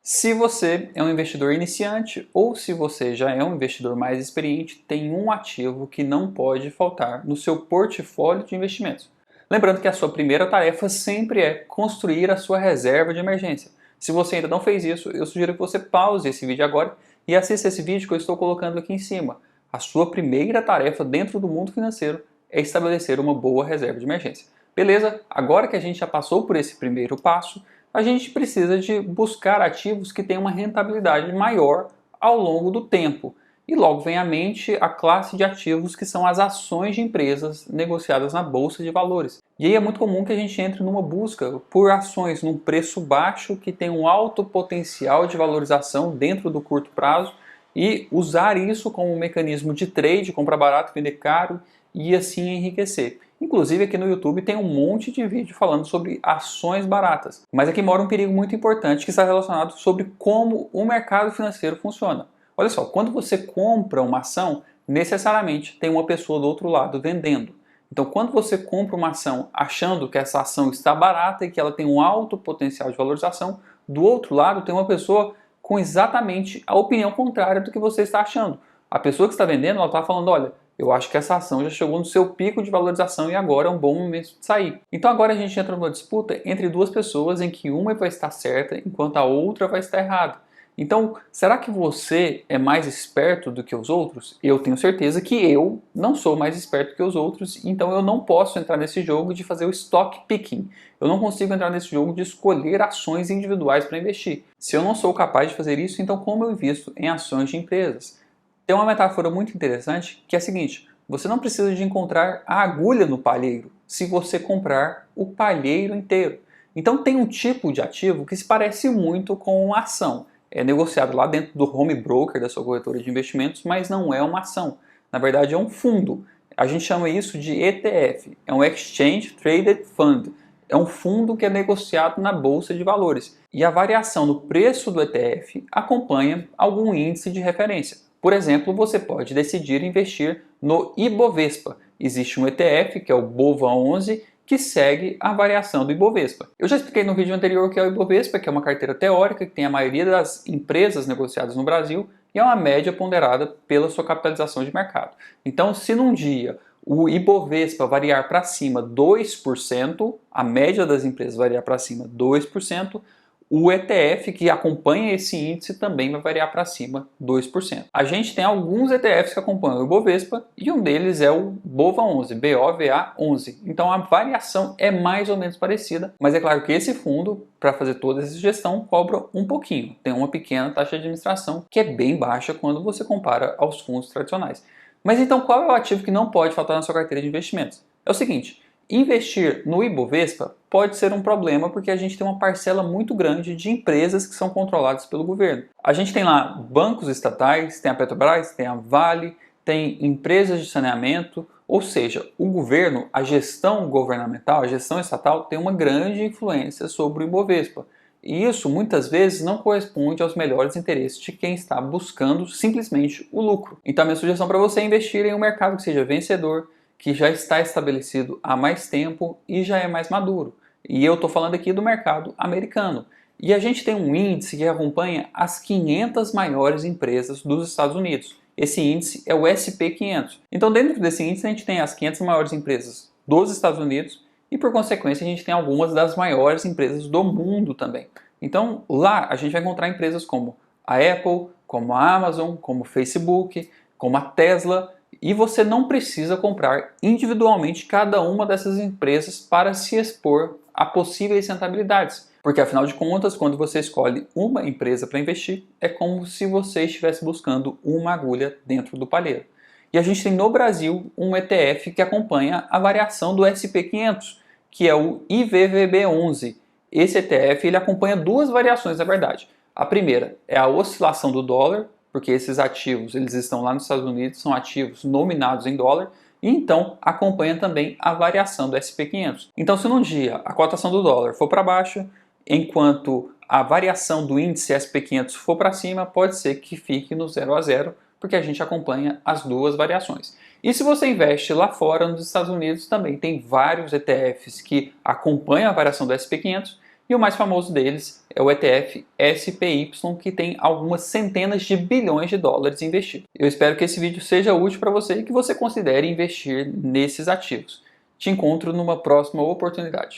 Se você é um investidor iniciante ou se você já é um investidor mais experiente, tem um ativo que não pode faltar no seu portfólio de investimentos. Lembrando que a sua primeira tarefa sempre é construir a sua reserva de emergência. Se você ainda não fez isso, eu sugiro que você pause esse vídeo agora e assista esse vídeo que eu estou colocando aqui em cima. A sua primeira tarefa dentro do mundo financeiro é estabelecer uma boa reserva de emergência. Beleza? Agora que a gente já passou por esse primeiro passo, a gente precisa de buscar ativos que tenham uma rentabilidade maior ao longo do tempo. E logo vem à mente a classe de ativos que são as ações de empresas negociadas na Bolsa de Valores. E aí é muito comum que a gente entre numa busca por ações num preço baixo que tem um alto potencial de valorização dentro do curto prazo e usar isso como um mecanismo de trade, comprar barato, vender caro e assim enriquecer. Inclusive aqui no YouTube tem um monte de vídeo falando sobre ações baratas. Mas aqui mora um perigo muito importante que está relacionado sobre como o mercado financeiro funciona. Olha só, quando você compra uma ação, necessariamente tem uma pessoa do outro lado vendendo. Então quando você compra uma ação achando que essa ação está barata e que ela tem um alto potencial de valorização, do outro lado tem uma pessoa com exatamente a opinião contrária do que você está achando. A pessoa que está vendendo, ela está falando, olha, eu acho que essa ação já chegou no seu pico de valorização e agora é um bom momento de sair. Então agora a gente entra numa disputa entre duas pessoas em que uma vai estar certa enquanto a outra vai estar errada. Então, será que você é mais esperto do que os outros? Eu tenho certeza que eu não sou mais esperto que os outros, então eu não posso entrar nesse jogo de fazer o stock picking. Eu não consigo entrar nesse jogo de escolher ações individuais para investir. Se eu não sou capaz de fazer isso, então como eu invisto em ações de empresas? Tem uma metáfora muito interessante que é a seguinte: você não precisa de encontrar a agulha no palheiro se você comprar o palheiro inteiro. Então tem um tipo de ativo que se parece muito com uma ação. É negociado lá dentro do home broker da sua corretora de investimentos, mas não é uma ação. Na verdade é um fundo. A gente chama isso de ETF, é um Exchange Traded Fund. É um fundo que é negociado na Bolsa de Valores. E a variação no preço do ETF acompanha algum índice de referência. Por exemplo, você pode decidir investir no Ibovespa. Existe um ETF, que é o BOVA11, que segue a variação do Ibovespa. Eu já expliquei no vídeo anterior o que é o Ibovespa, que é uma carteira teórica que tem a maioria das empresas negociadas no Brasil e é uma média ponderada pela sua capitalização de mercado. Então, se num dia o Ibovespa variar para cima 2%, a média das empresas variar para cima 2%, o ETF que acompanha esse índice também vai variar para cima 2%. A gente tem alguns ETFs que acompanham o Ibovespa e um deles é o BOVA11, BOVA11. Então a variação é mais ou menos parecida, mas é claro que esse fundo, para fazer toda essa gestão, cobra um pouquinho. Tem uma pequena taxa de administração que é bem baixa quando você compara aos fundos tradicionais. Mas então qual é o ativo que não pode faltar na sua carteira de investimentos? É o seguinte: investir no Ibovespa pode ser um problema porque a gente tem uma parcela muito grande de empresas que são controladas pelo governo. A gente tem lá bancos estatais, tem a Petrobras, tem a Vale, tem empresas de saneamento, ou seja, o governo, a gestão governamental, a gestão estatal tem uma grande influência sobre o Ibovespa. E isso muitas vezes não corresponde aos melhores interesses de quem está buscando simplesmente o lucro. Então a minha sugestão para você é investir em um mercado que seja vencedor, que já está estabelecido há mais tempo e já é mais maduro. E eu estou falando aqui do mercado americano. E a gente tem um índice que acompanha as 500 maiores empresas dos Estados Unidos. Esse índice é o SP500. Então dentro desse índice a gente tem as 500 maiores empresas dos Estados Unidos e por consequência a gente tem algumas das maiores empresas do mundo também. Então lá a gente vai encontrar empresas como a Apple, como a Amazon, como o Facebook, como a Tesla. E você não precisa comprar individualmente cada uma dessas empresas para se expor a possíveis rentabilidades. Porque afinal de contas, quando você escolhe uma empresa para investir, é como se você estivesse buscando uma agulha dentro do palheiro. E a gente tem no Brasil um ETF que acompanha a variação do SP500, que é o IVVB11. Esse ETF ele acompanha duas variações, na verdade. A primeira é a oscilação do dólar, porque esses ativos eles estão lá nos Estados Unidos, são ativos nominados em dólar, e então acompanha também a variação do SP500. Então se num dia a cotação do dólar for para baixo, enquanto a variação do índice SP500 for para cima, pode ser que fique no 0 a 0, porque a gente acompanha as duas variações. E se você investe lá fora, nos Estados Unidos, também tem vários ETFs que acompanham a variação do SP500 E o mais famoso deles é o ETF SPY, que tem algumas centenas de bilhões de dólares investidos. Eu espero que esse vídeo seja útil para você e que você considere investir nesses ativos. Te encontro numa próxima oportunidade.